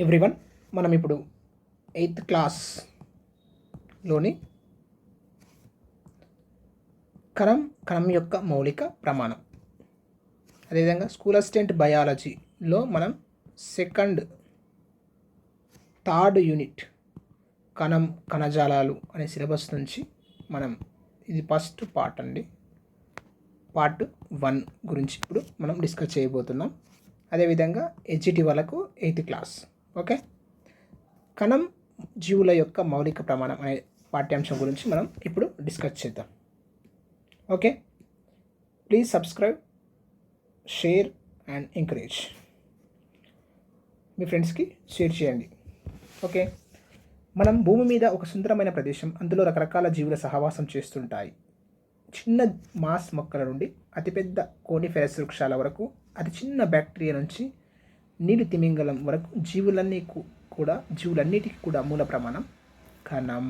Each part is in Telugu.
ఎవ్రీవన్, మనం ఇప్పుడు 8th క్లాస్లోని కణం యొక్క మౌలిక ప్రమాణం, అదేవిధంగా స్కూల్ అసిస్టెంట్ బయాలజీలో మనం థర్డ్ యూనిట్ కణజాలాలు అనే సిలబస్ నుంచి మనం ఇది ఫస్ట్ పార్ట్ అండి. పార్ట్ 1 గురించి ఇప్పుడు మనం డిస్కస్ చేయబోతున్నాం. అదేవిధంగా హెచ్జిటి వాళ్ళకు 8th క్లాస్. ఓకే, కణం జీవుల యొక్క మౌలిక ప్రమాణం అనే పాఠ్యాంశం గురించి మనం ఇప్పుడు డిస్కస్ చేద్దాం. Okay, please subscribe, share and encourage. మీ ఫ్రెండ్స్కి షేర్ చేయండి. ఓకే, మనం భూమి మీద ఒక సుందరమైన ప్రదేశం, అందులో రకరకాల జీవుల సహవాసం చేస్తుంటాయి. చిన్న మాస్ మొక్కల నుండి అతిపెద్ద కోనిఫెరస్ వృక్షాల వరకు, అతి చిన్న బ్యాక్టీరియా నుంచి నీటి తిమింగలం వరకు జీవులన్నిటికీ కూడా మూల ప్రమాణం కణం.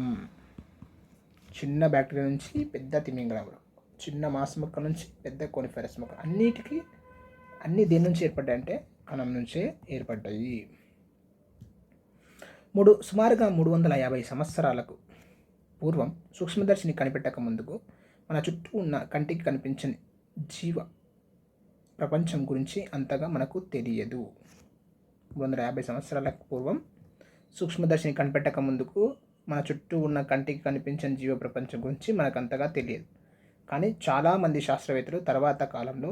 చిన్న బ్యాక్టీరియా నుంచి పెద్ద తిమింగలం వరకు, చిన్న మాస్ మొక్క నుంచి పెద్ద కోనిఫెరస్ మొక్క, అన్నీ దేని నుంచి ఏర్పడ్డాయి అంటే కణం నుంచే ఏర్పడ్డాయి. సుమారుగా 350 సంవత్సరాలకు పూర్వం సూక్ష్మదర్శిని కనిపెట్టక ముందుకు మన చుట్టూ ఉన్న కంటికి కనిపించని జీవ ప్రపంచం గురించి అంతగా మనకు తెలియదు. 350 సంవత్సరాలకు పూర్వం సూక్ష్మదర్శిని కనిపెట్టక ముందుకు మన చుట్టూ ఉన్న కంటికి కనిపించని జీవ ప్రపంచం గురించి మనకు అంతగా తెలియదు. కానీ చాలామంది శాస్త్రవేత్తలు తర్వాత కాలంలో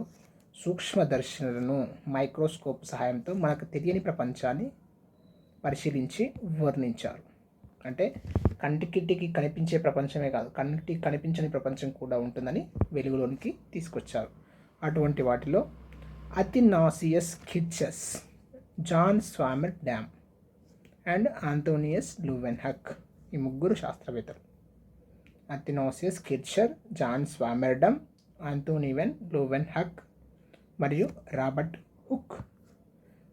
సూక్ష్మదర్శినులను మైక్రోస్కోప్ సహాయంతో మనకు తెలియని ప్రపంచాన్ని పరిశీలించి వర్ణించారు. అంటే కంటికి కనిపించే ప్రపంచమే కాదు, కంటికి కనిపించని ప్రపంచం కూడా ఉంటుందని వెలుగులోనికి తీసుకొచ్చారు. అటువంటి వాటిలో అథినాసియస్ కిర్చస్, జాన్ స్వామెర్డామ్ అండ్ ఆంటోనియస్ లూవెన్హక్, ఈ ముగ్గురు శాస్త్రవేత్తలు. అథినాసియస్ కిర్చర్, జాన్ స్వామెర్డామ్, ఆంటోనియన్ లూవెన్హక్ మరియు రాబర్ట్ హుక్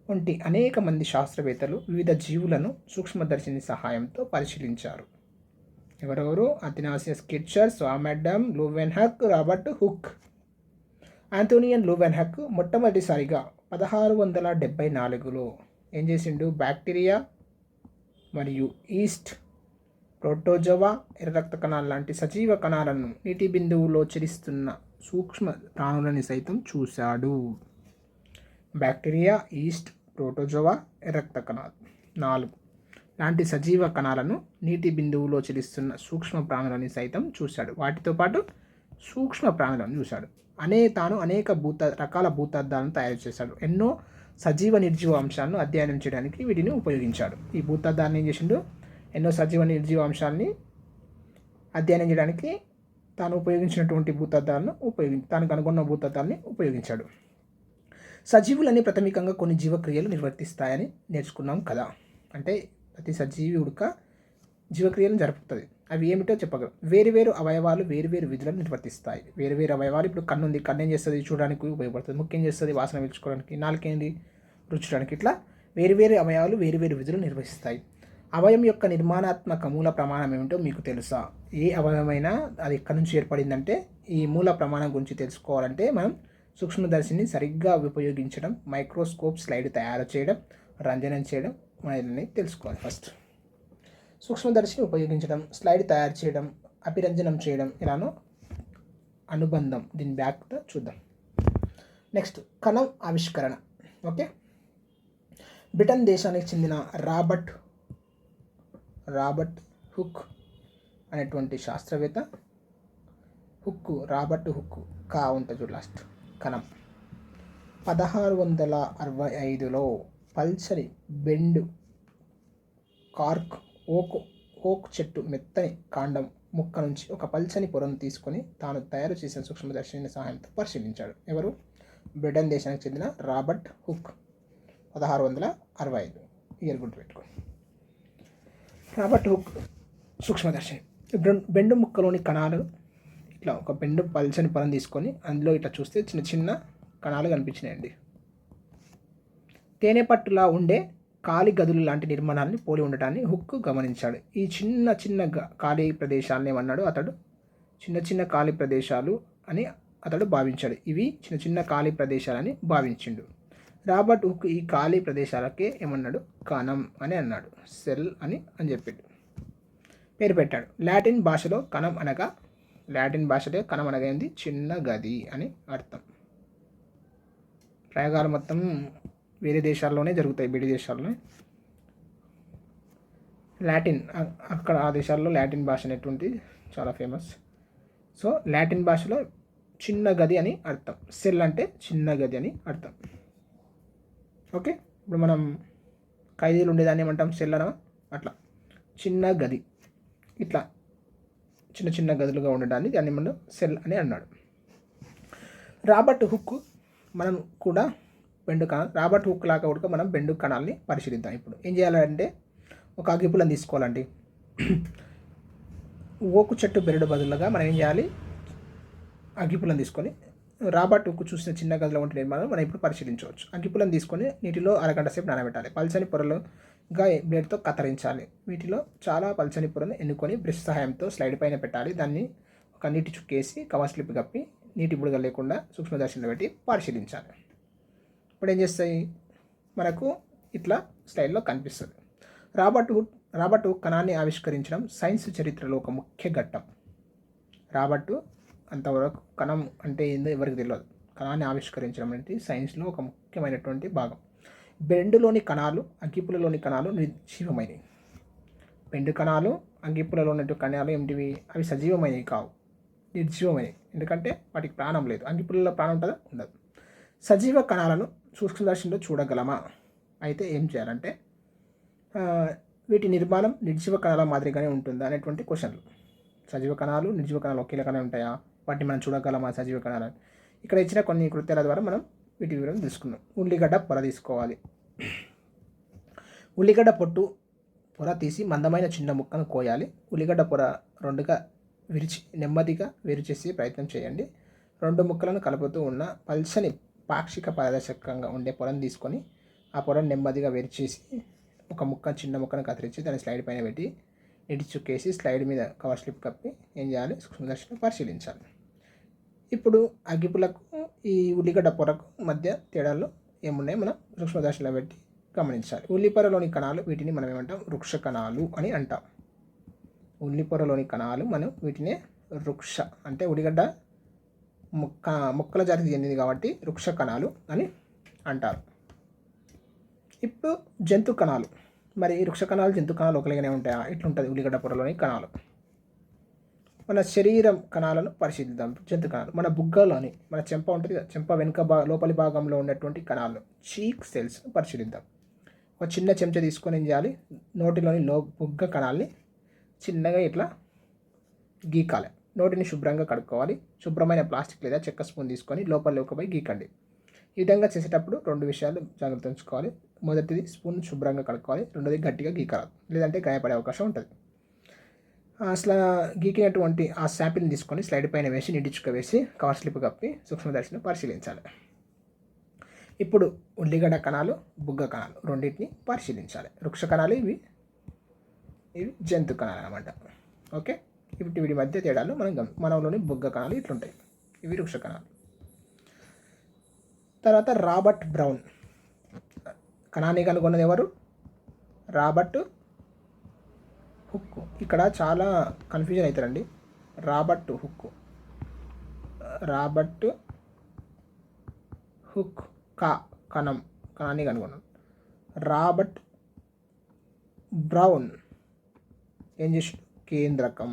వంటి అనేక మంది శాస్త్రవేత్తలు వివిధ జీవులను సూక్ష్మదర్శిని సహాయంతో పరిశీలించారు. ఎవరెవరు? అథినాసియస్ కిర్చర్, స్వామెర్డామ్, లూవెన్హక్, రాబర్ట్ హుక్. ఆంటోనియన్ లూవెన్హక్ మొట్టమొదటిసారిగా 1674లో ఏం చేసిండు? బ్యాక్టీరియా మరియు ఈస్ట్, ప్రోటోజోవా, ఎర్ర రక్త కణాలు లాంటి సజీవ కణాలను నీటి బిందువులో చరిస్తున్న సూక్ష్మ ప్రాణులని సైతం చూశాడు. బ్యాక్టీరియా, ఈస్ట్, ప్రోటోజోవా, ఎర్ర రక్త కణాలు 4 లాంటి సజీవ కణాలను నీటి బిందువులో చలిస్తున్న సూక్ష్మ ప్రాణులని సైతం చూశాడు. వాటితో పాటు సూక్ష్మ ప్రాణులను చూశాడు. తాను అనేక రకాల భూతద్దాలను తయారు చేశాడు. ఎన్నో సజీవ నిర్జీవ అంశాలను అధ్యయనం చేయడానికి వీటిని ఉపయోగించాడు. ఈ భూతద్దాన్ని ఏం చేసిండు? ఎన్నో సజీవ నిర్జీవ అంశాలని అధ్యయనం చేయడానికి తాను ఉపయోగించినటువంటి తాను కనుగొన్న భూతద్దాన్ని ఉపయోగించాడు. సజీవులని ప్రాథమికంగా కొన్ని జీవక్రియలు నిర్వర్తిస్తాయని నేర్చుకున్నాం కదా. అంటే ప్రతి సజీవి ఉడక జీవక్రియలను జరుపుతుంది. అవి ఏమిటో చెప్పగలం. వేరువేరు అవయవాలు వేరువేరు విధులను నిర్వర్తిస్తాయి. వేరువేరు అవయవాలు, ఇప్పుడు కన్ను ఉంది, కన్ను ఏం చేస్తుంది? చూడడానికి ఉపయోగపడుతుంది. ముక్కు ఏం చేస్తుంది? వాసన పీల్చుకోవడానికి. నాలుకేంది? రుచడానికి. ఇట్లా వేరువేరు అవయవాలు వేరువేరు విధులు నిర్వహిస్తాయి. అవయవం యొక్క నిర్మాణాత్మక మూల ప్రమాణం ఏమిటో మీకు తెలుసా? ఏ అవయవమైనా అది ఎక్కడి నుంచి ఏర్పడిందంటే ఈ మూల ప్రమాణం గురించి తెలుసుకోవాలంటే మనం సూక్ష్మదర్శిని సరిగ్గా ఉపయోగించడం, మైక్రోస్కోప్ స్లైడ్ తయారు చేయడం, రంజనం చేయడం అనేది తెలుసుకోవాలి. ఫస్ట్ సూక్ష్మదర్శిని ఉపయోగించడం, స్లైడ్ తయారు చేయడం, అభిరంజనం చేయడం, ఇలానో అనుబంధం. దీని బ్యాక్ చూద్దాం. నెక్స్ట్ కణం ఆవిష్కరణ. ఓకే, బ్రిటన్ దేశానికి చెందిన రాబర్ట్ హుక్ అనేటువంటి శాస్త్రవేత్త, రాబర్ట్ హుక్ కా ఉంటుంది చూడు లాస్ట్. కణం 1665లో పల్చని బెండు కార్క్ ఓక్ చెట్టు మెత్తని కాండం ముక్క నుంచి ఒక పల్చని పొరను తీసుకొని తాను తయారు చేసిన సూక్ష్మదర్శిని సహాయంతో పరిశీలించాడు. ఎవరు? బ్రిటన్ దేశానికి చెందిన రాబర్ట్ హుక్. 1665 ఇయర్ గుర్తుపెట్టుకోండి. రాబర్ట్ హుక్ సూక్ష్మదర్శిని. బెండు ముక్కలోని కణాలు ఇట్లా ఒక పల్చని పొరను తీసుకొని అందులో ఇట్లా చూస్తే చిన్న చిన్న కణాలు కనిపించినాయండి. తేనె పట్టులా ఉండే ఖాళీ గదులు లాంటి నిర్మాణాన్ని పోలి ఉండటాన్ని హుక్ గమనించాడు. ఈ చిన్న చిన్న ఖాళీ ప్రదేశాలని ఏమన్నాడు అతడు? చిన్న చిన్న ఖాళీ ప్రదేశాలు అని అతడు భావించాడు. ఇవి చిన్న చిన్న ఖాళీ ప్రదేశాలని భావించిండు. రాబర్ట్ హుక్ ఈ ఖాళీ ప్రదేశాలకే ఏమన్నాడు, కణం అని అన్నాడు, సెల్ అని చెప్పాడు, పేరు పెట్టాడు. లాటిన్ భాషలో కణం అనగా ఏంది, చిన్న గది అని అర్థం. ప్రయోగాలు మొత్తం వేరే దేశాల్లోనే జరుగుతాయి, బిడి దేశాల్లో. లాటిన్ అక్కడ ఆ దేశాల్లో లాటిన్ భాష అనేటువంటి చాలా ఫేమస్. సో లాటిన్ భాషలో చిన్న గది అని అర్థం, సెల్ అంటే చిన్న గది అని అర్థం. ఓకే, ఇప్పుడు మనం ఖైదీలు ఉండేదాన్ని ఏమంటాం, సెల్ అనమా, అట్లా చిన్న గది, ఇట్లా చిన్న చిన్న గదులుగా ఉండడాన్ని దాన్ని మనం సెల్ అని అన్నాడు. రాబర్ట్ హుక్ మనం కూడా రాబర్ట్ హుక్ లాగా కూడా మనం బెండు కణాలని పరిశీలిద్దాం. ఇప్పుడు ఏం చేయాలంటే ఒక అగ్గిపుల్లని తీసుకోవాలండి. ఓకు చెట్టు బెరడు బదులుగా మనం ఏం చేయాలి, అగ్గిపుల్లని తీసుకొని రాబర్ట్ హుక్ చూసిన చిన్న గదిలో ఉంటే నిర్మాణం మనం ఇప్పుడు పరిశీలించవచ్చు. అగ్గిపుల్లని తీసుకొని నీటిలో అరగంట సేపు నానబెట్టాలి. పల్చని పొరలుగా బ్లేడ్తో కత్తిరించాలి. వీటిలో చాలా పల్చని పొరను ఎన్నుకొని బ్రష్ సహాయంతో స్లైడ్ పైన పెట్టాలి. దాన్ని ఒక నీటి చుక్కేసి కవర్ స్లిప్ కప్పి నీటి బుడగ లేకుండా సూక్ష్మదర్శినిలో పెట్టి పరిశీలించాలి. ఇప్పుడు ఏం చేస్తాయి, మనకు ఇట్లా స్లైడ్లో కనిపిస్తుంది. రాబర్ట్ హుక్ కణాన్ని ఆవిష్కరించడం సైన్స్ చరిత్రలో ఒక ముఖ్య ఘట్టం. రాబర్ట్ అంతవరకు కణం అంటే ఏందో ఎవరికి తెలియదు. కణాన్ని ఆవిష్కరించడం అంటే సైన్స్లో ఒక ముఖ్యమైనటువంటి భాగం. బెండులోని కణాలు, అగ్గిపులలోని కణాలు నిర్జీవమైనవి. బెండు కణాలు, అగ్గిపులలో ఉన్నటువంటి కణాలు ఏమిటివి, అవి సజీవమైనవి కావు, నిర్జీవమైనవి. ఎందుకంటే వాటికి ప్రాణం లేదు. అగ్గిపులలో ప్రాణం ఉంటుందా, ఉండదు. సజీవ కణాలను సూక్ష్మదర్శినిలో చూడగలమా? అయితే ఏం చేయాలంటే వీటి నిర్మాణం నిర్జీవ కణాల మాదిరిగానే ఉంటుందా అనేటువంటి క్వశ్చన్లు. సజీవ కణాలు, నిర్జీవ కణాలు ఒకేలాగానే ఉంటాయా, వాటిని మనం చూడగలమా సజీవ కణాలను? ఇక్కడ ఇచ్చిన కొన్ని కృత్యాల ద్వారా మనం వీటి వివరం తెలుసుకుందాం. ఉల్లిగడ్డ పొర తీసుకోవాలి. ఉల్లిగడ్డ పొర తీసి మందమైన చిన్న ముక్కను కోయాలి. ఉల్లిగడ్డ పొర రెండుగా నెమ్మదిగా వేరు చేసి ప్రయత్నం చేయండి. రెండు ముక్కలను కలుపుతూ ఉన్న పల్చని పాక్షిక పారదర్శకంగా ఉండే పొరను తీసుకొని ఆ పొరను నెమ్మదిగా వేరు చేసి చిన్న ముక్కను కత్తిరించి దాన్ని స్లైడ్ పైన పెట్టి నీటి చుక్కేసి స్లైడ్ మీద కవర్ స్లిప్ కప్పి ఏం చేయాలి, సూక్ష్మదర్శిని పరిశీలించాలి. ఇప్పుడు అగ్గిపులకు ఈ ఉల్లిగడ్డ పొరకు మధ్య తేడాలు ఏమున్నాయో మనం సూక్ష్మదర్శినిలో పెట్టి గమనించాలి. ఉల్లిపొరలోని కణాలు, వీటిని మనం ఏమంటాం, వృక్ష కణాలు అని అంటాం. ఉల్లిపొరలోని కణాలు మనం వీటినే వృక్ష అంటే ఉల్లిగడ్డ ముక్కల జాతికి చెందింది కాబట్టి వృక్ష కణాలు అని అంటారు. ఇప్పుడు జంతు కణాలు. మరి వృక్ష కణాలు, జంతు కణాలు ఒకలాగానే ఉంటాయా? ఇట్లుంటుంది ఉల్లిగడ్డ పొరలోని కణాలు. మన శరీరం కణాలను పరిశీలిద్దాం. జంతు కణాలు, మన బుగ్గలోని, మన చెంప ఉంటుంది కదా, చెంప వెనుక లోపలి భాగంలో ఉన్నటువంటి కణాలు, చీక్ సెల్స్ పరిశీలిద్దాం. ఒక చిన్న చెంచా తీసుకొని ఏం చేయాలి, నోటిలోని బుగ్గ కణాలని చిన్నగా ఇట్లా గీకాలి. నోటిని శుభ్రంగా కడుక్కోవాలి. శుభ్రమైన ప్లాస్టిక్ లేదా చెక్క స్పూన్ తీసుకొని లోపలికి గీకండి. ఈ విధంగా చేసేటప్పుడు రెండు విషయాలు జాగ్రత్త ఉంచుకోవాలి. మొదటిది స్పూన్ శుభ్రంగా కడుక్కోవాలి. రెండోది గట్టిగా గీకాలి, లేదంటే గాయపడే అవకాశం ఉంటుంది. అసలు గీకినటువంటి ఆ శాంపిల్ని తీసుకొని స్లైడ్ పైన వేసి నీటి చుక్క వేసి కవర్ స్లిప్ కప్పి సూక్ష్మదర్శిని పరిశీలించాలి. ఇప్పుడు ఉల్లిగడ్డ కణాలు, బుగ్గ కణాలు రెండింటిని పరిశీలించాలి. వృక్ష కణాలు ఇవి జంతు కణాలు అన్నమాట. ఓకే, వీటి మధ్య తేడాలు మనలోని బుగ్గ కణాలు ఇట్లుంటాయి, ఇవి వృక్ష కణాలు. తర్వాత రాబర్ట్ బ్రౌన్ కణాన్ని కనుగొన్నది ఎవరు? Robert hook. ఇక్కడ చాలా కన్ఫ్యూజన్ అవుతారండి. రాబర్ట్ హుక్ కణాన్ని కనుగొన్నాడు. రాబర్ట్ బ్రౌన్ ఏం చేసాడు? కేంద్రకం.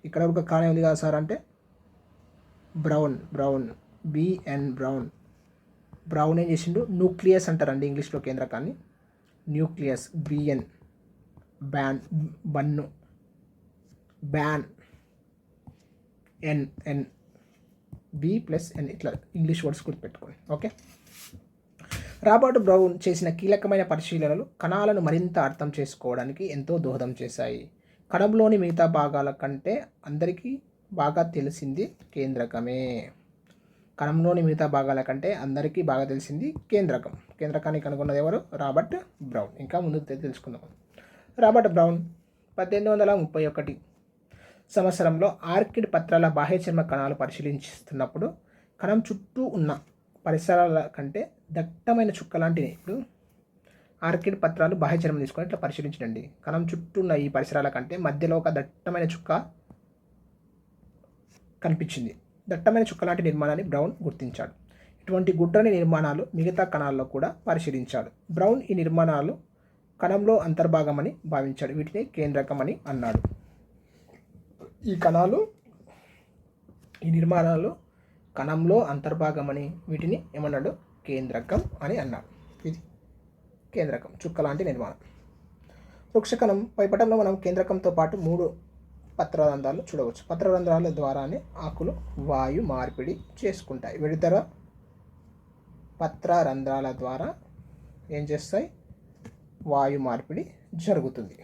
ఇక్కడ ఒక కణం ఉంది కదా సార్ అంటే బ్రౌన్ బిఎన్ బ్రౌన్ ఏం చేసిండు? న్యూక్లియస్ అంటారండి ఇంగ్లీష్లో కేంద్రకాన్ని. న్యూక్లియస్ బిఎన్ బ్యాన్ ఎన్ B+N ఇట్లా ఇంగ్లీష్ వర్డ్స్ గుర్తుపెట్టుకోండి. ఓకే, రాబర్ట్ బ్రౌన్ చేసిన కీలకమైన పరిశీలనలు కణాలను మరింత అర్థం చేసుకోవడానికి ఎంతో దోహదం చేశాయి. కణంలోని మిగతా భాగాల కంటే అందరికీ బాగా తెలిసింది కేంద్రకమే. కణంలోని మిగతా భాగాల కంటే అందరికీ బాగా తెలిసింది కేంద్రకం. కేంద్రకాన్ని కనుగొన్నది ఎవరు? Robert brown. ఇంకా ముందు తెలుసుకుందాం. రాబర్ట్ బ్రౌన్ 1831 సంవత్సరంలో ఆర్కిడ్ పత్రాల బాహ్య చర్మ కణాలు పరిశీలిస్తున్నప్పుడు కణం చుట్టూ ఉన్న పరిసరాల కంటే దట్టమైన చుక్క లాంటివి. ఇప్పుడు ఆర్కిడ్ పత్రాలు బాహ్యచర్మం తీసుకొని ఇట్లా పరిశీలించండి. కణం చుట్టూ ఉన్న ఈ పరిసరాల కంటే మధ్యలో ఒక దట్టమైన చుక్క కనిపించింది. దట్టమైన చుక్క లాంటి నిర్మాణాన్ని బ్రౌన్ గుర్తించాడు. ఇటువంటి గుడ్డని నిర్మాణాలు మిగతా కణాల్లో కూడా పరిశీలించాడు. బ్రౌన్ ఈ నిర్మాణాలు కణంలో అంతర్భాగమని భావించాడు. వీటిని కేంద్రకం అని అన్నాడు. ఈ నిర్మాణాలు కణంలో అంతర్భాగమని వీటిని ఏమన్నాడు? కేంద్రకం అని అన్నాడు. ఇది కేంద్రకం, చుక్క లాంటి నిర్మాణం. వృక్షకణం పైపటంలో మనం కేంద్రకంతో పాటు 3 పత్రరంధ్రాలు చూడవచ్చు. పత్రరంధ్రాల ద్వారానే ఆకులు వాయు మార్పిడి చేసుకుంటాయి. విడతర పత్రరంధ్రాల ద్వారా ఏం చేస్తాయి? వాయు మార్పిడి జరుగుతుంది.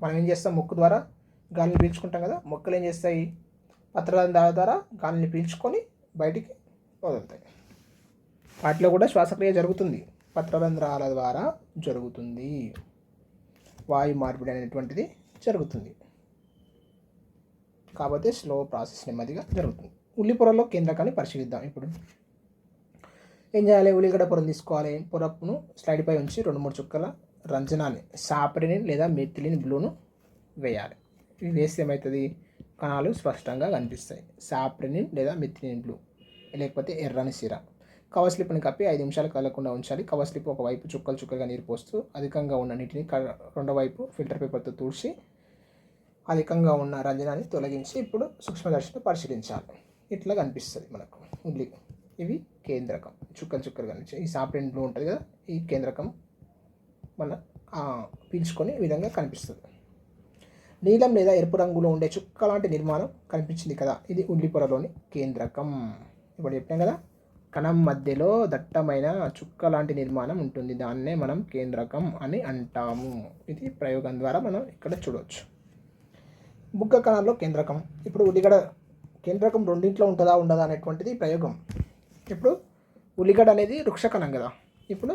మనం ఏం చేస్తాం? ముక్కు ద్వారా గాలిని పీల్చుకుంటాం కదా. మొక్కలు ఏం చేస్తాయి? పత్రరంధ్రాల ద్వారా గాలిని పీల్చుకొని బయటికి వదులుతాయి. వాటిలో కూడా శ్వాసక్రియ జరుగుతుంది, పత్రరంధ్రాల ద్వారా జరుగుతుంది. వాయు మార్పిడి అనేటువంటిది జరుగుతుంది. కాబట్టి స్లో ప్రాసెస్, నెమ్మదిగా జరుగుతుంది. ఉల్లి పొరలో కేంద్రకాన్ని పరిశీలిద్దాం. ఇప్పుడు ఏం చేయాలి? ఉల్లిగడ్డ పొరను తీసుకోవాలి. పొరను స్లైడ్పై ఉంచి 2-3 చుక్కల రంజనాన్ని, సాప్రినిన్ లేదా మెథిలిన్ బ్లూను వేయాలి. ఇవి వేస్తే ఏమవుతుంది? కణాలు స్పష్టంగా కనిపిస్తాయి. సాప్రినిన్ లేదా మెథిలిన్ బ్లూ, లేకపోతే ఎర్రని సిర. కవర్ స్లిప్ని కప్పి 5 నిమిషాలు కదలకుండా ఉంచాలి. కవర్ స్లిప్ ఒకవైపు చుక్కలుగా నీరు పోస్తూ అధికంగా ఉన్న నీటిని రెండో వైపు ఫిల్టర్ పేపర్తో తుడిచి అధికంగా ఉన్న రంజనాన్ని తొలగించి ఇప్పుడు సూక్ష్మదర్శిని పరిశీలించాలి. ఇట్లా కనిపిస్తుంది మనకు ఉల్లి. ఇవి కేంద్రకం, చుక్కలు కనిపించాయి. ఈ సాప్రిన్ బ్లూ ఉంటుంది కదా, ఈ కేంద్రకం మన పీల్చుకొని ఈ విధంగా కనిపిస్తుంది. నీలం లేదా ఎరుపు రంగులో ఉండే చుక్క లాంటి నిర్మాణం కనిపించింది కదా, ఇది ఉల్లి పొరలోని కేంద్రకం. ఇప్పుడు చెప్పాం కదా, కణం మధ్యలో దట్టమైన చుక్క లాంటి నిర్మాణం ఉంటుంది. దాన్నే మనం కేంద్రకం అని అంటాము. ఇది ప్రయోగం ద్వారా మనం ఇక్కడ చూడవచ్చు. బుగ్గ కణాల్లో కేంద్రకం. ఇప్పుడు ఉల్లిగడ్డ కేంద్రకం రెండింట్లో ఉంటుందా ఉండదా అనేటువంటిది ప్రయోగం. ఇప్పుడు ఉల్లిగడ్డ అనేది వృక్ష కణం కదా, ఇప్పుడు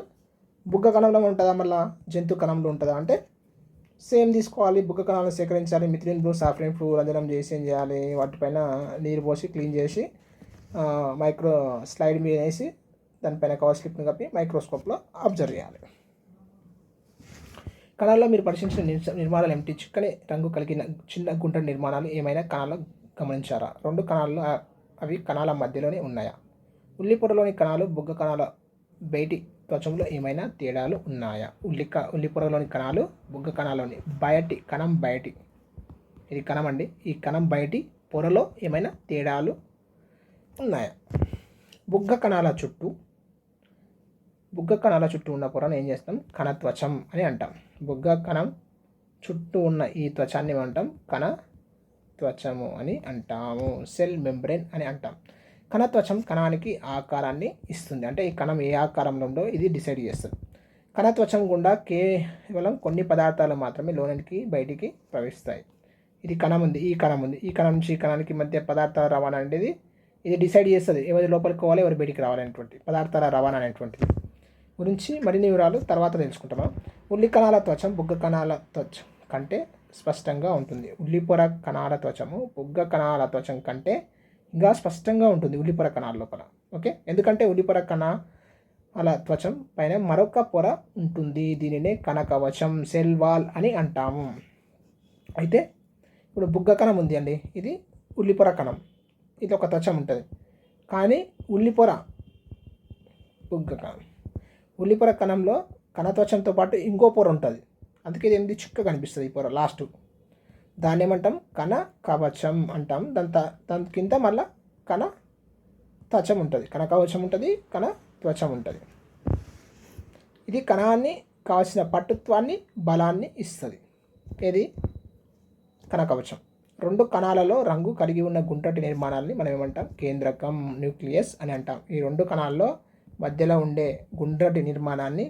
బుగ్గ కణంలో ఉంటుందా, మళ్ళీ జంతు కణంలో ఉంటుందా అంటే సేమ్ తీసుకోవాలి. బుగ్గ కణాలను సేకరించాలి. మిథిలిన్ బ్లూ, సాఫ్రిన్ బ్లూ రంజనం చేసి ఏం చేయాలి? వాటిపైన నీరు పోసి క్లీన్ చేసి స్లైడ్ మీద వేసి దానిపైన కవర్ స్లిప్ని కప్పి మైక్రోస్కోప్లో అబ్జర్వ్ చేయాలి. కణాల్లో మీరు పరిశీలించిన నిర్మాణాలు ఏమిటి? చిక్కని రంగు కలిగిన చిన్న గుంట నిర్మాణాలు ఏమైనా కణాల్లో గమనించారా? 2 కణాలు, అవి కణాల మధ్యలోనే ఉన్నాయా? ఉల్లి పొరలోని కణాలు బుగ్గ కణాల బయటి త్వచంలో ఏమైనా తేడాలు ఉన్నాయా? ఉల్లి పొరలోని కణాలు బుగ్గ కణాలోని కణం బయటి, ఇది కణం అండి, ఈ కణం బయటి పొరలో ఏమైనా తేడాలు ఉన్నాయా? బుగ్గ కణాల చుట్టూ ఉన్న పొరను ఏం చేస్తాం? కణత్వచం అని అంటాం. బుగ్గ కణం చుట్టూ ఉన్న ఈ త్వచాన్ని ఏమంటాం? కణత్వచము అని అంటాము. సెల్ మెంబ్రేన్ అని అంటాం. కణత్వచం కణానికి ఆకారాన్ని ఇస్తుంది. అంటే ఈ కణం ఏ ఆకారంలో ఉందో ఇది డిసైడ్ చేస్తుంది. కణత్వచం గుండా కేవలం కొన్ని పదార్థాలు మాత్రమే లోనికి బయటికి ప్రవేశిస్తాయి. ఇది కణం ఉంది, ఈ కణం ఉంది, ఈ కణం నుంచి ఈ కణానికి మధ్య పదార్థాల రవాణా అనేది ఇది డిసైడ్ చేస్తుంది. ఎవరి లోపలికి పోవాలి, ఎవరు బయటికి రావాలనేటువంటి పదార్థాల రవాణా అనేటువంటిది గురించి మరిన్ని వివరాలు తర్వాత తెలుసుకుంటాము. ఉల్లి కణాల త్వచం బుగ్గ కణాల త్వచం కంటే స్పష్టంగా ఉంటుంది. ఉల్లిపొర కణాల త్వచము బుగ్గ కణాల త్వచం కంటే ఇంకా స్పష్టంగా ఉంటుంది ఉల్లిపొర కణాల లోపల. ఓకే, ఎందుకంటే ఉల్లిపొర కణాల త్వచం పైన మరొక పొర ఉంటుంది. దీనినే కణకవచం, సెల్ వాల్ అని అంటాము. అయితే ఇప్పుడు బుగ్గ కణం ఉంది అండి, ఇది ఉల్లిపొర కణం, ఇది ఒక త్వచం ఉంటుంది. కానీ ఉల్లిపొర కణంలో కణత్వచంతో పాటు ఇంకో పొర ఉంటుంది. అందుకే ఇది ఏంది చిక్క కనిపిస్తుంది. ఈ పొర లాస్ట్, దాన్ని ఏమంటాం? కణ కవచం అంటాం. దాని కింద మళ్ళీ కణ త్వచం ఉంటుంది, కణ కవచం ఉంటుంది, కణ త్వచం ఉంటుంది. ఇది కణాన్ని కావాల్సిన పట్టుత్వాన్ని, బలాన్ని ఇస్తుంది. ఇది కణ కవచం. 2 కణాలలో రంగు కలిగి ఉన్న గుంటటి నిర్మాణాలని మనం ఏమంటాం? కేంద్రకం, న్యూక్లియస్ అని అంటాం. ఈ 2 కణాల్లో మధ్యలో ఉండే గుండ్రటి నిర్మాణాన్ని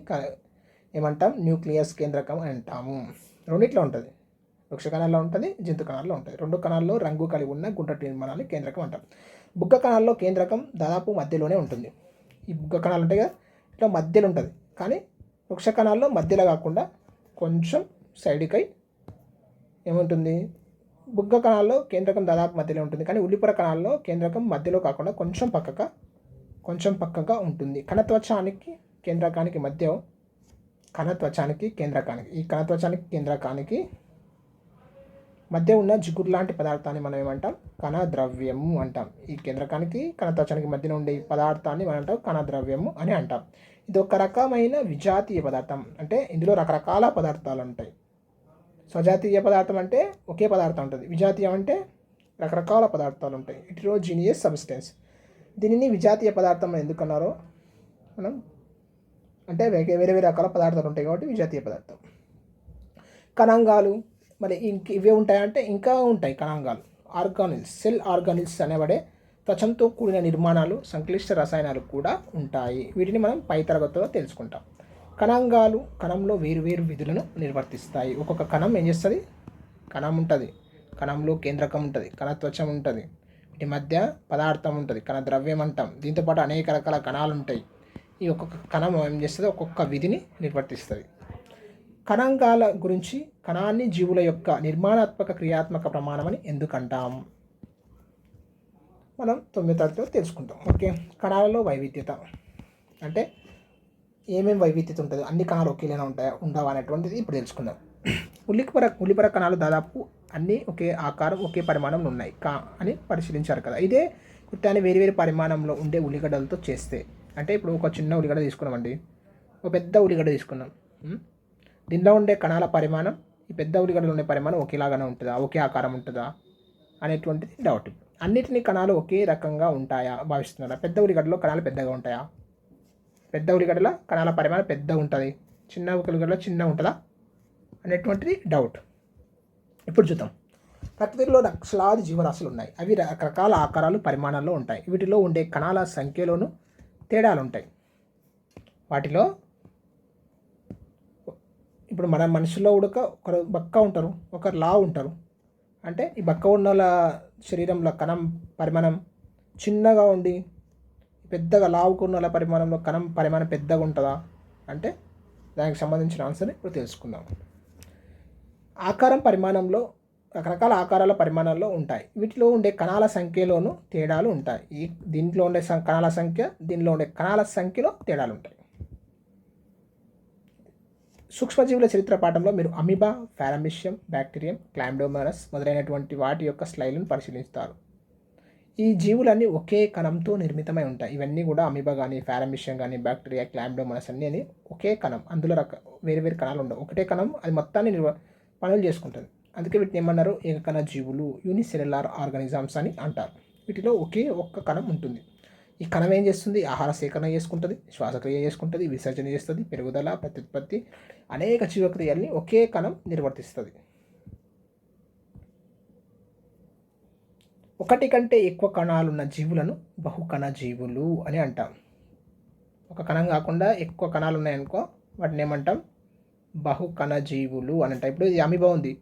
ఏమంటాం? న్యూక్లియస్, కేంద్రకం అని అంటాము. రెండిట్లో ఉంటుంది, వృక్ష కణాల్లో ఉంటుంది, జంతు కణాల్లో ఉంటుంది. 2 కణాల్లో రంగు కలిగి ఉన్న గుండ్రటి నిర్మాణాన్ని కేంద్రకం అంటాం. బుగ్గ కణాల్లో కేంద్రకం దాదాపు మధ్యలోనే ఉంటుంది. ఈ బుగ్గ కణాలు ఉంటాయి కదా, ఇట్లా మధ్యలో ఉంటుంది. కానీ వృక్ష కణాల్లో మధ్యలో కాకుండా కొంచెం సైడ్కి ఏముంటుంది? బుగ్గ కణాల్లో కేంద్రకం దాదాపు మధ్యలో ఉంటుంది. కానీ ఉల్లిపొర కణాల్లో కేంద్రకం మధ్యలో కాకుండా కొంచెం పక్కగా కొంచెం పక్కగా ఉంటుంది. కణత్వచానికి కేంద్రకానికి మధ్య కణత్వచానికి కేంద్రకానికి ఈ కణత్వచానికి కేంద్రకానికి మధ్య ఉన్న జిగురు లాంటి పదార్థాన్ని మనం ఏమంటాం? కణద్రవ్యము అంటాం. ఈ కేంద్రకానికి కణత్వచానికి మధ్యన ఉండే ఈ పదార్థాన్ని మనం అంటాం కణద్రవ్యము అని అంటాం. ఇది ఒక రకమైన విజాతీయ పదార్థం. అంటే ఇందులో రకరకాల పదార్థాలు ఉంటాయి. స్వజాతీయ పదార్థం అంటే ఒకే పదార్థం ఉంటుంది. విజాతీయం అంటే రకరకాల పదార్థాలు ఉంటాయి. హెటెరోజీనియస్ సబ్స్టెన్స్. దీనిని విజాతీయ పదార్థం ఎందుకన్నారో మనం అంటే వేరే వేరే రకాల పదార్థాలు ఉంటాయి కాబట్టి విజాతీయ పదార్థం. కణాంగాలు మరి ఇవే ఉంటాయంటే ఇంకా ఉంటాయి కణాంగాలు. ఆర్గానిల్స్, సెల్ ఆర్గానిల్స్ అనేవాడే త్వచంతో కూడిన నిర్మాణాలు, సంక్లిష్ట రసాయనాలు కూడా ఉంటాయి. వీటిని మనం పై తరగతిలో తెలుసుకుంటాం. కణాంగాలు కణంలో వేరువేరు విధులను నిర్వర్తిస్తాయి. ఒక్కొక్క కణం ఏం చేస్తుంది? కణం ఉంటుంది, కణంలో కేంద్రకం ఉంటుంది, కణత్వచం ఉంటుంది, వీటి మధ్య పదార్థం ఉంటుంది, కణ ద్రవ్యం అంటాం. దీంతోపాటు అనేక రకాల కణాలు ఉంటాయి. ఈ ఒక్కొక్క కణం ఏం చేస్తుంది? ఒక్కొక్క విధిని నిర్వర్తిస్తుంది. కణాంగాల గురించి కణాన్ని జీవుల యొక్క నిర్మాణాత్మక క్రియాత్మక ప్రమాణమని ఎందుకంటాం? మనం 9వ తరగతిలో తెలుసుకుంటాం. ఓకే, కణాలలో వైవిధ్యత అంటే ఏమేమి వైవిధ్యత ఉంటుంది, అన్ని కణాలు ఒకేలాగా ఉంటాయా ఉండవా అనేటువంటిది ఇప్పుడు తెలుసుకుందాం. ఉల్లిపర కణాలు దాదాపు అన్నీ ఒకే ఆకారం ఒకే పరిమాణంలో ఉన్నాయి అని పరిశీలించారు కదా. ఇదే కృత్యాన్ని వేరు వేరు పరిమాణంలో ఉండే ఉల్లిగడ్డలతో చేస్తే, అంటే ఇప్పుడు ఒక చిన్న ఉల్లిగడ్డ తీసుకున్నామండి, ఒక పెద్ద ఉల్లిగడ్డ తీసుకున్నాం. దీనిలో ఉండే కణాల పరిమాణం ఈ పెద్ద ఉల్లిగడ్డలో ఉండే పరిమాణం ఒకేలాగానే ఉంటుందా, ఒకే ఆకారం ఉంటుందా అనేటువంటిది డౌట్. అన్నిటినీ కణాలు ఒకే రకంగా ఉంటాయా భావిస్తున్నారా? పెద్ద ఉల్లిగడ్డలో కణాలు పెద్దగా ఉంటాయా? పెద్ద ఉల్లిగడ్డల కణాల పరిమాణం పెద్ద ఉంటుంది, చిన్న ఉల్లిగడ్డలో చిన్న ఉంటుందా అనేటువంటిది డౌట్. ఇప్పుడు చూద్దాం. ప్రకృతిలో లక్షలాది జీవరాశులు ఉన్నాయి. అవి రకరకాల ఆకారాలు పరిమాణాల్లో ఉంటాయి. వీటిలో ఉండే కణాల సంఖ్యలోనూ తేడాలు ఉంటాయి. వాటిలో ఇప్పుడు మన మనుషుల్లో కూడా ఒకరు బక్క ఉంటారు, ఒకరు లావు ఉంటారు. అంటే ఈ బక్క ఉన్న శరీరంలో కణం పరిమాణం చిన్నగా ఉండి పెద్దగా లావుకున్న పరిమాణంలో కణం పరిమాణం పెద్దగా ఉంటుందా అంటే దానికి సంబంధించిన ఆన్సర్ని ఇప్పుడు తెలుసుకుందాం. ఆకారం పరిమాణంలో రకరకాల ఆకారాల పరిమాణాల్లో ఉంటాయి. వీటిలో ఉండే కణాల సంఖ్యలోనూ తేడాలు ఉంటాయి. దీంట్లో ఉండే కణాల సంఖ్య, దీనిలో ఉండే కణాల సంఖ్యలో తేడాలు ఉంటాయి. సూక్ష్మజీవుల చరిత్ర పాఠంలో మీరు అమీబా, పారామిషియం, బ్యాక్టీరియం, క్లామ్డోమోనాస్ మొదలైనటువంటి వాటి యొక్క స్లైడ్లను పరిశీలిస్తారు. ఈ జీవులన్నీ ఒకే కణంతో నిర్మితమై ఉంటాయి. ఇవన్నీ కూడా అమీబా కానీ, పారామిషియం కానీ, బ్యాక్టీరియా, క్లామ్డోమోనాస్ అన్నీ ఒకే కణం. అందులో వేరు వేరు కణాలు ఉండవు. ఒకటే కణం అది మొత్తాన్ని పనులు చేసుకుంటుంది. అందుకే వీటిని ఏమన్నారు? ఏకకణ జీవులు, యూనిసెల్యులార్ ఆర్గానిజమ్స్ అని అంటారు. వీటిలో ఒక్క కణం ఉంటుంది. ఈ కణం ఏం చేస్తుంది? ఆహార సేకరణ చేసుకుంటుంది, శ్వాసక్రియ చేసుకుంటుంది, విసర్జన చేస్తుంది, పెరుగుదల, ప్రత్యుత్పత్తి, అనేక జీవక్రియల్ని ఒకే కణం నిర్వర్తిస్తుంది. ఒకటి కంటే ఎక్కువ కణాలున్న జీవులను బహుకణ జీవులు అని అంటాం. ఒక కణం కాకుండా ఎక్కువ కణాలు ఉన్నాయనుకో వాటిని ఏమంటాం? బహుకణ జీవులు అని అంటాం. ఇప్పుడు ఇది అమీబా ఉంది,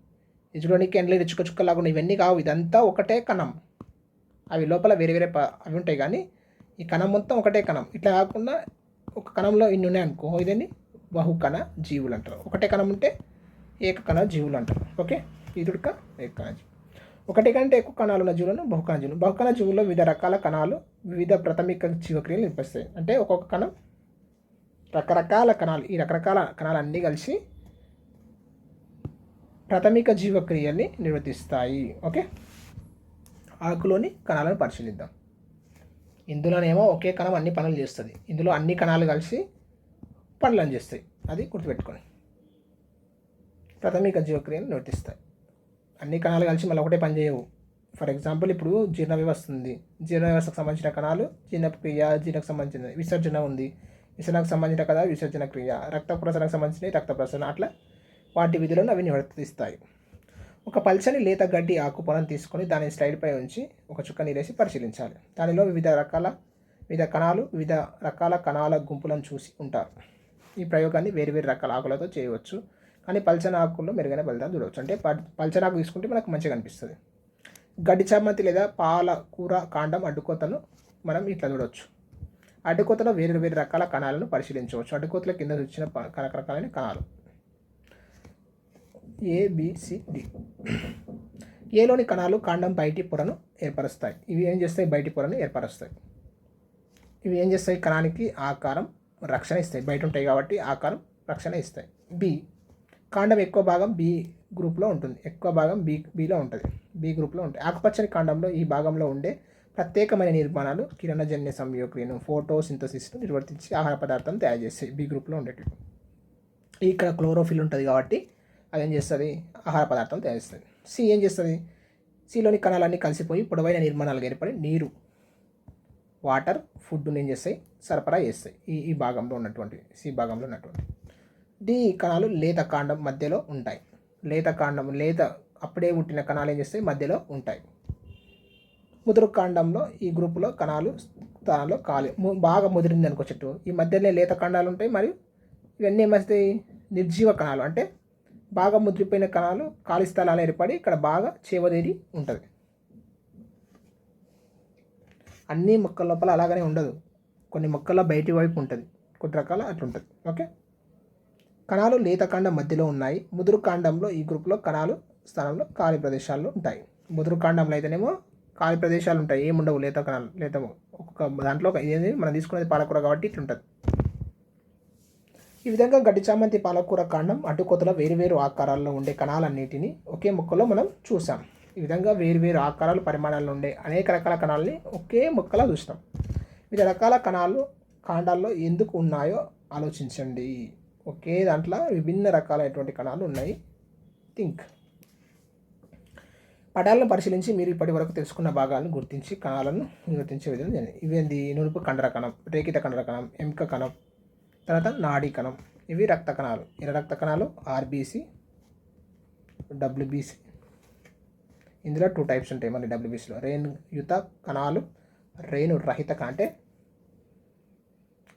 ఇది చూడడానికి ఎండ్లో చుక్క చుక్కలాగా ఉన్నాయి. ఇవన్నీ కావు, ఇదంతా ఒకటే కణం. అవి లోపల వేరే వేరే అవి ఉంటాయి, కానీ ఈ కణం మొత్తం ఒకటే కణం. ఇట్లా కాకుండా ఒక కణంలో ఇన్ని ఉన్నాయి అనుకో, ఇదని బహుకణ జీవులు అంటారు. ఒకటే కణం ఉంటే ఏకకణ జీవులు అంటారు. ఓకే, ఇదుడుక ఏకకణ జీవులు. ఒకటి కంటే ఎక్కువ కణాలు ఉన్న జీవులను బహుకణ జీవులు. బహుకణ జీవుల్లో వివిధ రకాల కణాలు వివిధ ప్రాథమిక జీవక్రియలు నిర్వహిస్తాయి. అంటే ఒక్కొక్క కణం రకరకాల కణాలు, ఈ రకరకాల కణాలన్నీ కలిసి ప్రాథమిక జీవక్రియల్ని నిర్వర్తిస్తాయి. ఓకే, ఆకులోని కణాలను పరిశీలిద్దాం. ఇందులోనేమో ఒకే కణం అన్ని పనులు చేస్తుంది, ఇందులో అన్ని కణాలు కలిసి పనులను చేస్తాయి. అది గుర్తుపెట్టుకొని ప్రాథమిక జీవక్రియను నిర్వర్తిస్తాయి. అన్ని కణాలు కలిసి మళ్ళీ ఒకటే పని చేయవు. ఫర్ ఎగ్జాంపుల్ ఇప్పుడు జీర్ణ వ్యవస్థ ఉంది, జీర్ణ వ్యవస్థకు సంబంధించిన కణాలు జీర్ణక్రియ, జీర్ణకు సంబంధించిన విసర్జన ఉంది, విసరణకు సంబంధించిన కదా విసర్జన క్రియ, రక్త ప్రసరణకు సంబంధించిన రక్త ప్రసరణ, అట్లా వాటి విధులను అవి నిర్వర్తిస్తాయి. ఒక పల్చని లేత గడ్డి ఆకు పొలం తీసుకొని దాని స్లైడ్పై ఉంచి ఒక చుక్క నీరేసి పరిశీలించాలి. దానిలో వివిధ కణాలు వివిధ రకాల కణాల గుంపులను చూసి ఉంటారు. ఈ ప్రయోగాన్ని వేరు వేరు రకాల ఆకులతో చేయవచ్చు, కానీ పల్చన ఆకుల్లో మెరుగైన ఫలితాలు చూడవచ్చు. అంటే పల్చన ఆకు తీసుకుంటే మనకు మంచిగా అనిపిస్తుంది. గడ్డి చామంతి లేదా పాల కూర కాండం అడ్డుకోతను మనం ఇట్లా చూడవచ్చు. అడ్డుకోతలో వేరు వేరు రకాల కణాలను పరిశీలించవచ్చు. అడ్డుకోతల కింద వచ్చిన రకరకాలైన కణాలు ABCD. ఏలోని కణాలు కాండం బయటి పొరను ఏర్పరుస్తాయి. ఇవి ఏం చేస్తాయి? బయటి పొరను ఏర్పరుస్తాయి. ఇవి ఏం చేస్తాయి? కణానికి ఆకారం, రక్షణ ఇస్తాయి. బయట ఉంటాయి కాబట్టి ఆకారం, రక్షణ ఇస్తాయి. బి, కాండం ఎక్కువ భాగం బి గ్రూప్లో ఉంటుంది. ఎక్కువ భాగం బిలో ఉంటుంది, బి గ్రూప్లో ఉంటాయి. ఆకుపచ్చని కాండంలో ఈ భాగంలో ఉండే ప్రత్యేకమైన నిర్మాణాలు కిరణజన్య సంయోక్రియను, ఫోటోసింథసిస్ను నిర్వర్తించి ఆహార పదార్థాలను తయారు చేస్తాయి. బి గ్రూప్లో ఉండేటివి. ఇక్కడ క్లోరోఫిల్ ఉంటుంది కాబట్టి అదేం చేస్తుంది? ఆహార పదార్థాలు తయారు చేస్తుంది. సి ఏం చేస్తుంది? సిలోని కణాలన్నీ కలిసిపోయి పొడవైన నిర్మాణాలు ఏర్పడి నీరు, వాటర్, ఫుడ్ని ఏం చేస్తాయి? సరఫరా చేస్తాయి. ఈ భాగంలో ఉన్నటువంటి, సి భాగంలో ఉన్నటువంటి. డి కణాలు లేత కాండం మధ్యలో ఉంటాయి. లేత అప్పుడే పుట్టిన కణాలు ఏం చేస్తాయి? మధ్యలో ఉంటాయి. ముదురు కాండంలో ఈ గ్రూపులో కణాలు స్థానంలో బాగా ముదిరింది అనుకో చెట్టు, ఈ మధ్యలో లేత కాండాలు ఉంటాయి. మరియు ఇవన్నీ ఏమవుతాయి? నిర్జీవ కణాలు, అంటే బాగా ముదిరిపోయిన కణాలు ఖాళీ స్థలాలు ఏర్పడి ఇక్కడ బాగా చేవదేరి ఉంటుంది. అన్ని మొక్కల లోపల అలాగనే ఉండదు, కొన్ని మొక్కల బయటి వైపు ఉంటుంది, కొన్ని రకాల అట్లుంటుంది. ఓకే, కణాలు లేత కాండం మధ్యలో ఉన్నాయి. ముదురు కాండంలో ఈ గ్రూప్లో కణాలు స్థానంలో ఖాళీ ప్రదేశాల్లో ఉంటాయి. ముదురు కాండంలో అయితేనేమో ఖాళీ ప్రదేశాలు ఉంటాయి, ఏముండవు, లేత కణాలు. ఒక్కొక్క దాంట్లో ఏది మనం తీసుకునేది పాలకూర కాబట్టి ఇట్లుంటుంది. ఈ విధంగా గడ్డి చామంతి పాలకూర కాండం అడ్డుకోతల వేరువేరు ఆకారాల్లో ఉండే కణాలన్నిటిని ఒకే మొక్కలో మనం చూసాం. ఈ విధంగా వేరువేరు ఆకారాలు, పరిమాణాల్లో ఉండే అనేక రకాల కణాలని ఒకే మొక్కలో చూస్తాం. వివిధ రకాల కణాలు కాండాల్లో ఎందుకు ఉన్నాయో ఆలోచించండి. ఒకే దాంట్లో విభిన్న రకాలైనటువంటి కణాలు ఉన్నాయి. థింక్. పటాలను పరిశీలించి మీరు ఇప్పటి వరకు తెలుసుకున్న భాగాలను గుర్తించి కణాలను నిర్వర్తించే విధంగా జరిగింది. ఇవేంది? నునుపు కండర కణం, రేఖిత కండర కణం, ఎముక కణం, తర్వాత నాడీ కణం. ఇవి రక్త కణాలు. ఎర్ర రక్త కణాలు ఆర్బీసీ, డబ్ల్యూబీసీ. ఇందులో 2 టైప్స్ ఉంటాయి మళ్ళీ డబ్ల్యూబీసీలో. రేణుయుత కణాలు, రేణు రహిత అంటే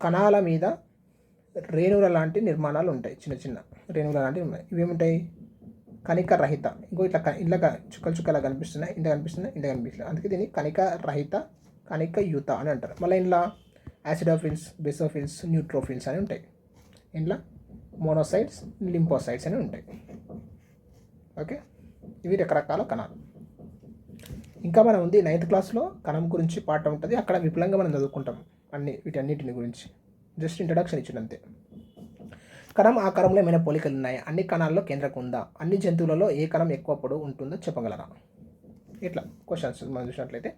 కణాల మీద రేణువుల లాంటి నిర్మాణాలు ఉంటాయి, చిన్న చిన్న రేణువుల లాంటివి ఉన్నాయి. ఇవేముంటాయి? కణిక రహిత. ఇంకో ఇట్లా చుక్కలు చుక్కలా కనిపిస్తున్నాయి, ఇంత కనిపిస్తున్నాయి, ఇంత కనిపిస్తున్నాయి. అందుకే దీన్ని కణిక రహిత, కణికయుత అని అంటారు. మళ్ళీ ఇంట్లో యాసిడోఫిల్స్, బేసోఫిల్స్, న్యూట్రోఫిల్స్ అని ఉంటాయి. ఇంట్లో మోనోసైట్స్, లింపోసైట్స్ అని ఉంటాయి. ఓకే, ఇవి రకరకాల కణాలు. ఇంకా మనం ఉంది 9th క్లాస్లో కణం గురించి పాఠం ఉంటుంది, అక్కడ విపులంగా మనం చదువుకుంటాం వీటన్నిటిని గురించి. జస్ట్ ఇంట్రడక్షన్ ఇచ్చినంతే. కణం ఆకారంలో ఏమైనా పోలికలు ఉన్నాయి? అన్ని కణాల్లో కేంద్రకం ఉందా? అన్ని జంతువులలో ఏ కణం ఎక్కువ పొడవు ఉంటుందో చెప్పగలరా? ఇట్లా క్వశ్చన్స్ మనం చూసినట్లయితే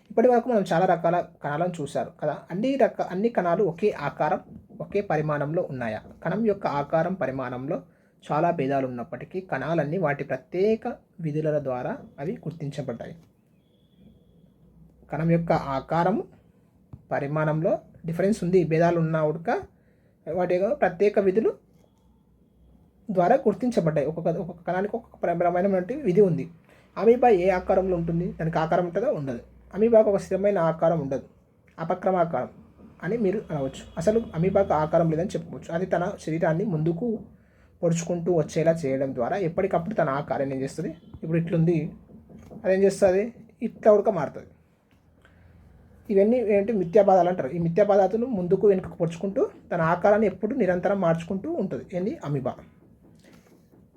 ఇప్పటి వరకు మనం చాలా రకాల కణాలను చూశారు కదా. అన్ని కణాలు ఒకే ఆకారం, ఒకే పరిమాణంలో ఉన్నాయా? కణం యొక్క ఆకారం, పరిమాణంలో చాలా భేదాలు ఉన్నప్పటికీ కణాలన్నీ వాటి ప్రత్యేక విధుల ద్వారా అవి గుర్తించబడ్డాయి. కణం యొక్క ఆకారం, పరిమాణంలో డిఫరెన్స్ ఉంది, భేదాలు ఉన్నా కూడా వాటి ప్రత్యేక విధులు ద్వారా గుర్తించబడ్డాయి. ఒక్కొక్క కణానికి ఒక్కొక్క ప్రబలమైనటువంటి విధి ఉంది. అమీబా ఏ ఆకారంలో ఉంటుంది? దానికి ఆకారం ఉంటుందో ఉండదు. అమీబాకు ఒక స్థిరమైన ఆకారం ఉండదు, అపక్రమాకారం అని మీరు అనవచ్చు. అసలు అమీబాకు ఆకారం లేదని చెప్పుకోవచ్చు. అది తన శరీరాన్ని ముందుకు పొడుచుకుంటూ వచ్చేలా చేయడం ద్వారా ఎప్పటికప్పుడు తన ఆకారం ఏం చేస్తుంది? ఇప్పుడు ఇట్లుంది, అదేం చేస్తుంది? ఇట్లా ఉడక మారుతుంది. ఇవన్నీ ఏంటి? మిథ్యాపాదాలు అంటారు. ఈ మిథ్యాపాదాలు ముందుకు వెనుకకు పొడుచుకుంటూ తన ఆకారాన్ని ఎప్పుడు నిరంతరం మార్చుకుంటూ ఉంటుంది. ఏంటి? అమీబా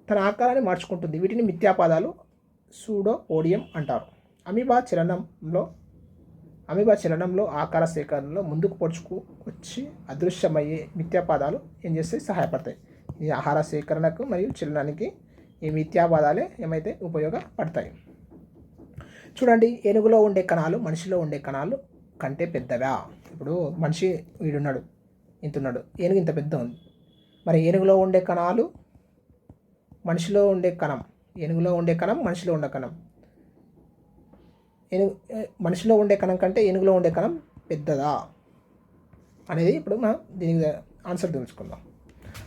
తన ఆకారాన్ని మార్చుకుంటుంది. వీటిని మిథ్యాపాదాలు, సూడోపోడియం అంటారు. అమీబా చలనంలో ఆకార సేకరణలో ముందుకు పొడుచుకు వచ్చి అదృశ్యమయ్యే మిథ్యాపాదాలు ఏం చేస్తాయి? సహాయపడతాయి. ఈ ఆహార సేకరణకు మరియు చలనానికి ఈ మిథ్యాపాదాలే ఏమైతే ఉపయోగపడతాయి. చూడండి, ఏనుగులో ఉండే కణాలు మనిషిలో ఉండే కణాలు కంటే పెద్దవా? ఇప్పుడు మనిషి వీడున్నాడు, ఇంతున్నాడు, ఏనుగు ఇంత పెద్ద ఉంది. మరి ఏనుగులో ఉండే కణాలు, మనిషిలో ఉండే కణం, ఏనుగులో ఉండే కణం, మనిషిలో ఉండే కణం, మనిషిలో ఉండే కణం కంటే ఏనుగులో ఉండే కణం పెద్దదా అనేది ఇప్పుడు మనం దీనికి ఆన్సర్ తెలుసుకుందాం.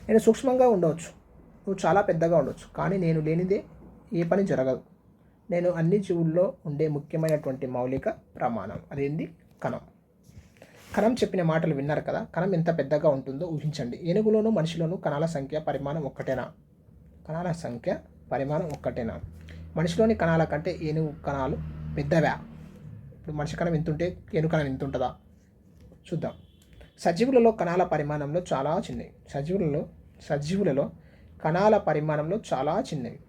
నేను సూక్ష్మంగా ఉండవచ్చు, నువ్వు చాలా పెద్దగా ఉండవచ్చు, కానీ నేను లేనిదే ఏ పని జరగదు. నేను అన్ని జీవుల్లో ఉండే ముఖ్యమైనటువంటి మౌలిక ప్రమాణం. అదేంది? కణం. కణం చెప్పిన మాటలు విన్నారు కదా. కణం ఎంత పెద్దగా ఉంటుందో ఊహించండి. ఏనుగులోను మనిషిలోను కణాల సంఖ్య, పరిమాణం ఒక్కటేనా? కణాల సంఖ్య, పరిమాణం ఒక్కటేనా? మనిషిలోని కణాల కంటే ఏనుగు కణాలు పెద్దవా? ఇప్పుడు మనిషి కణం ఎంత ఉంటే ఏనుగు కణం ఎంత ఉంటుందా చూద్దాం. సజీవులలో కణాల పరిమాణంలో చాలా చిన్నవి. సజీవులలో కణాల పరిమాణంలో చాలా చిన్నవి.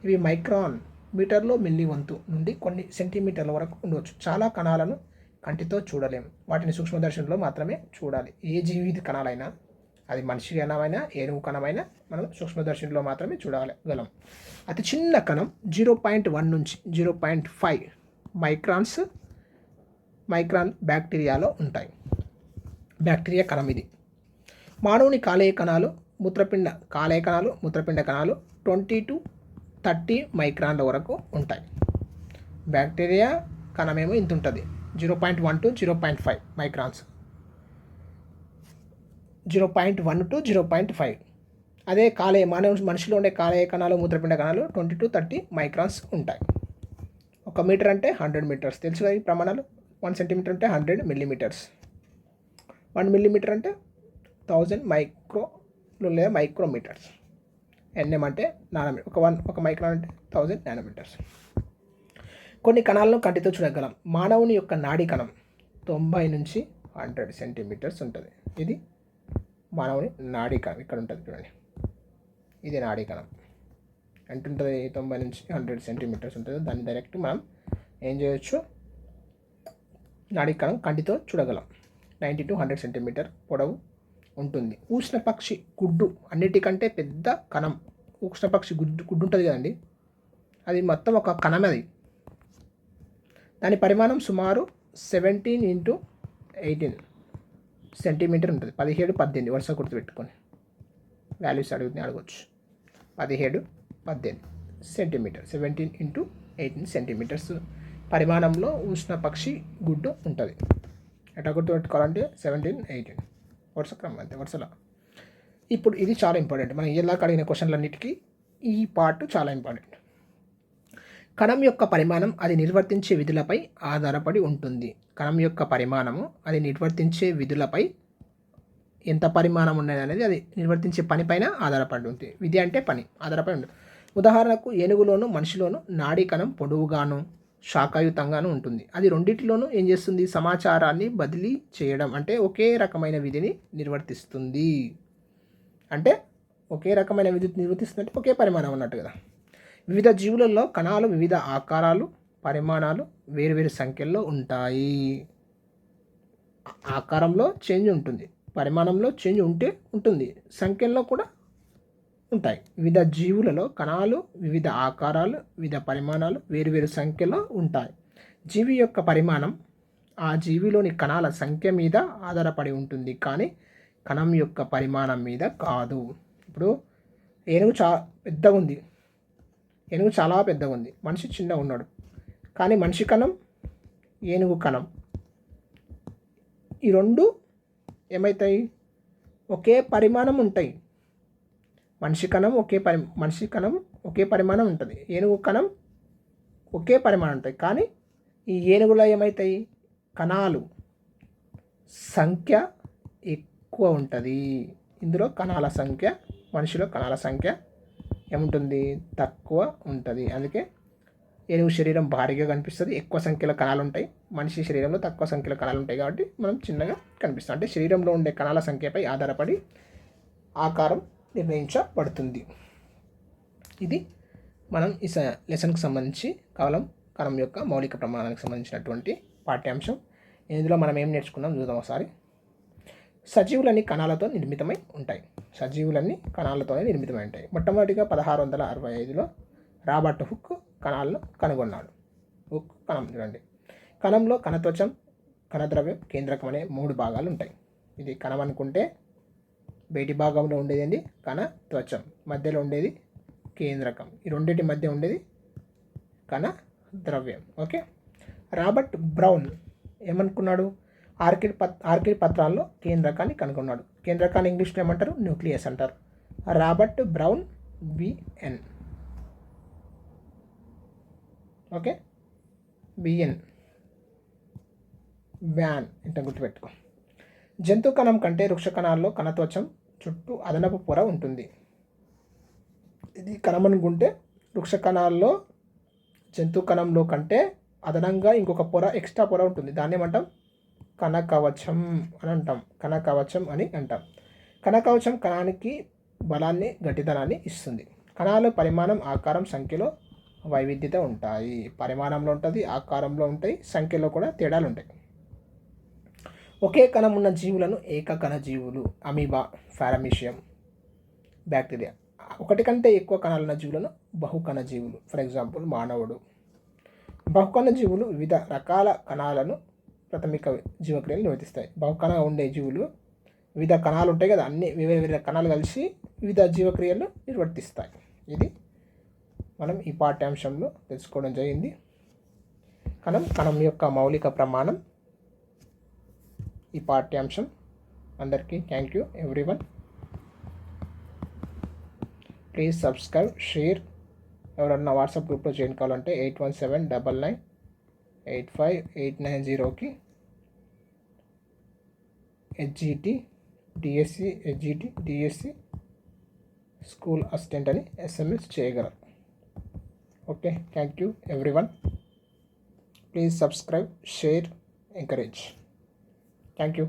ఇవి మైక్రాన్, మీటర్లో మిల్లీ వంతు నుండి కొన్ని సెంటీమీటర్ల వరకు ఉండవచ్చు. చాలా కణాలను కంటితో చూడలేము, వాటిని సూక్ష్మదర్శినిలో మాత్రమే చూడాలి. ఏ జీవిత కణాలైనా, అది మనిషి కణమైనా ఏనుగు కణమైనా మనం సూక్ష్మదర్శినిలో మాత్రమే చూడగలం. అతి చిన్న కణం 0.1 నుంచి 0.5 మైక్రాన్ బ్యాక్టీరియాలో ఉంటాయి. బ్యాక్టీరియా కణం ఇది. మానవుని కాలేయ కణాలు మూత్రపిండ కణాలు 20 to 30 మైక్రాన్ల వరకు ఉంటాయి. బ్యాక్టీరియా కణమేమో ఇంత ఉంటుంది, 0.1 to 0.5 మైక్రాన్స్, 0.1 to 0.5. అదే మనిషిలో ఉండే కాలేయ కణాలు మూత్రపిండ కణాలు 20 to 30 మైక్రాన్స్ ఉంటాయి. 1 మీటర్ అంటే 100 మీటర్స్, తెలుసు కదా ఈ ప్రమాణాలు. 1 సెంటీమీటర్ అంటే 100 మిల్లీమీటర్స్, 1 మిల్లీమీటర్ అంటే 1000 మైక్రోలు లేదా మైక్రోమీటర్స్. ఎన్ఎం అంటే నానోమీటర్, ఒక మైక్రాన్ అంటే 1000 నానోమీటర్స్. కొన్ని కణాలను కంటితో చూడగలం. మానవుని యొక్క నాడీ కణం 90 నుంచి 100 సెంటీమీటర్స్ ఉంటుంది. ఇది మానవుని నాడీ కణం, ఇక్కడ ఉంటుంది చూడండి, ఇది నాడీ కణం. ఎంత ఉంటుంది? 90 నుంచి 100 సెంటీమీటర్స్ ఉంటుంది. దాన్ని డైరెక్ట్ మనం ఏం చేయొచ్చు, నాడీ కణం కంటితో చూడగలం. 90 to 100 సెంటీమీటర్ పొడవు ఉంటుంది. ఉష్ణపక్షి గుడ్డు అన్నిటికంటే పెద్ద కణం. ఉష్ణపక్షి గుడ్డు ఉంటుంది కదండి, అది మొత్తం ఒక కణం. అది దాని పరిమాణం సుమారు 17 into 18 సెంటీమీటర్ ఉంటుంది. 17-18 వరుస గుర్తుపెట్టుకొని వాల్యూస్ అడగవచ్చు. 17-18 సెంటీమీటర్, 17 into 18 సెంటీమీటర్స్ పరిమాణంలో ఉష్ణపక్షి గుడ్డు ఉంటుంది. ఎట్లా గుర్తుపెట్టుకోవాలంటే 17-18 వరుస క్రమం, అంతే వరుసలో. ఇప్పుడు ఇది చాలా ఇంపార్టెంట్. మనం ఎలా అడిగిన క్వశ్చన్లన్నిటికీ ఈ పార్ట్ చాలా ఇంపార్టెంట్. కణం యొక్క పరిమాణం అది నిర్వర్తించే విధులపై ఆధారపడి ఉంటుంది. కణం యొక్క పరిమాణము అది నిర్వర్తించే విధులపై, ఎంత పరిమాణం ఉన్నది అనేది అది నిర్వర్తించే పనిపైన ఆధారపడి ఉంటుంది. విధి అంటే పని, ఆధారపడి ఉంటుంది. ఉదాహరణకు ఏనుగులోను మనిషిలోను నాడీ కణం పొడవుగాను శాఖాయుతంగాను ఉంటుంది. అది రెండింటిలోనూ ఏం చేస్తుంది, సమాచారాన్ని బదిలీ చేయడం అంటే ఒకే రకమైన విధిని నిర్వర్తిస్తుంది. అంటే ఒకే రకమైన విధి నిర్వర్తిస్తుందంటే ఒకే పరిమాణం అన్నట్టు కదా. వివిధ జీవులలో కణాలు వివిధ ఆకారాలు, పరిమాణాలు, వేరువేరు సంఖ్యల్లో ఉంటాయి. ఆకారంలో చేంజ్ ఉంటుంది, పరిమాణంలో చేంజ్ ఉంటుంది, సంఖ్యల్లో కూడా ఉంటాయి. వివిధ జీవులలో కణాలు వివిధ ఆకారాలు, వివిధ పరిమాణాలు, వేరువేరు సంఖ్యలో ఉంటాయి. జీవి యొక్క పరిమాణం ఆ జీవిలోని కణాల సంఖ్య మీద ఆధారపడి ఉంటుంది, కానీ కణం యొక్క పరిమాణం మీద కాదు. ఇప్పుడు ఏనుగు పెద్దగా ఉంది, ఏనుగు చాలా పెద్దగా ఉంది, మనిషి చిన్నగా ఉన్నాడు. కానీ మనిషి కణం, ఏనుగు కణం, ఈ రెండు ఏమవుతాయి, ఒకే పరిమాణం ఉంటాయి. మనిషి కణం ఒకే పరిమాణం ఉంటుంది, ఏనుగు కణం ఒకే పరిమాణం ఉంటాయి. కానీ ఈ ఏనుగులో ఏమవుతాయి, కణాలు సంఖ్య ఎక్కువ ఉంటుంది. ఇందులో కణాల సంఖ్య, మనిషిలో కణాల సంఖ్య ఏముంటుంది, తక్కువ ఉంటుంది. అందుకే ఏనుగు శరీరం భారీగా కనిపిస్తుంది, ఎక్కువ సంఖ్యలో కణాలు ఉంటాయి. మనిషి శరీరంలో తక్కువ సంఖ్యలో కణాలు ఉంటాయి కాబట్టి మనం చిన్నగా కనిపిస్తాం. అంటే శరీరంలో ఉండే కణాల సంఖ్యపై ఆధారపడి ఆకారం నిర్ణయించబడుతుంది. ఇది మనం ఈ లెసన్కి సంబంధించి కేవలం కణం యొక్క మౌలిక ప్రమాణానికి సంబంధించినటువంటి పాఠ్యాంశం. ఇందులో మనం ఏం నేర్చుకున్నాం చూద్దాం ఒకసారి. సజీవులన్నీ కణాలతో నిర్మితమై ఉంటాయి. మొట్టమొదటిగా 1665లో రాబర్ట్ హుక్ కణాలను కనుగొన్నాడు. హుక్ కణం చూడండి, కణంలో కణత్వచం, కణద్రవ్యం, కేంద్రకం అనే 3 భాగాలు ఉంటాయి. ఇది కణం అనుకుంటే బయటి భాగంలో ఉండేది కణత్వచం, మధ్యలో ఉండేది కేంద్రకం, ఈ రెండింటి మధ్య ఉండేది కణద్రవ్యం. ఓకే, రాబర్ట్ బ్రౌన్ ఏమనుకున్నాడు, ఆర్కిడ్ పత్రాల్లో కేంద్రకాన్ని కనుగొన్నాడు. కేంద్రకాన్ని ఇంగ్లీష్లో ఏమంటారు, న్యూక్లియస్ అంటారు. Robert Brown BN. Okay, BN వ్యాన్ ఇంత గుర్తుపెట్టుకో. జంతు కణం కంటే వృక్ష కణాల్లో కణత్వచం చుట్టూ అదనపు పొర ఉంటుంది. ఇది కణం అనుకుంటే వృక్ష కణాల్లో జంతు కణంలో కంటే అదనంగా ఇంకొక పొర, ఎక్స్ట్రా పొర ఉంటుంది. దాన్ని ఏమంటాం, కణకవచం అని అంటాం. కణకవచం కణానికి బలాన్ని, గట్టిదనాన్ని ఇస్తుంది. కణాలు పరిమాణం, ఆకారం, సంఖ్యలో వైవిధ్యత ఉంటాయి. పరిమాణంలో ఉంటుంది, ఆకారంలో ఉంటాయి, సంఖ్యలో కూడా తేడాలు ఉంటాయి. ఒకే కణం ఉన్న జీవులను ఏకకణ జీవులు, అమీబా, పారామీషియం, బ్యాక్టీరియా. ఒకటి కంటే ఎక్కువ కణాలున్న జీవులను బహుకణ జీవులు. ఫర్ ఎగ్జాంపుల్ మానవుడు. బహుకణ జీవులు వివిధ రకాల కణాలను ప్రాథమిక జీవక్రియలు నిర్వర్తిస్తాయి. బహుకణ ఉండే జీవులు వివిధ కణాలు ఉంటాయి కదా, అన్ని వేరే వేరే కణాలు కలిసి వివిధ జీవక్రియలు నిర్వర్తిస్తాయి. ఇది మనం ఈ పాఠ్యాంశంలో తెలుసుకోవడం జరిగింది. కణం యొక్క మౌలిక ప్రమాణం ఈ పాఠ్యాంశం. అందరికీ thank you everyone. Please subscribe, share. ఎవరన్నా వాట్సాప్ గ్రూప్లో జాయిన్ కావాలంటే 8179985890కి హెచ్జిటి డిఎస్సి స్కూల్ అసిస్టెంట్ అని SMS చేయగలరు. Okay, thank you everyone. Please subscribe, share, encourage. Thank you.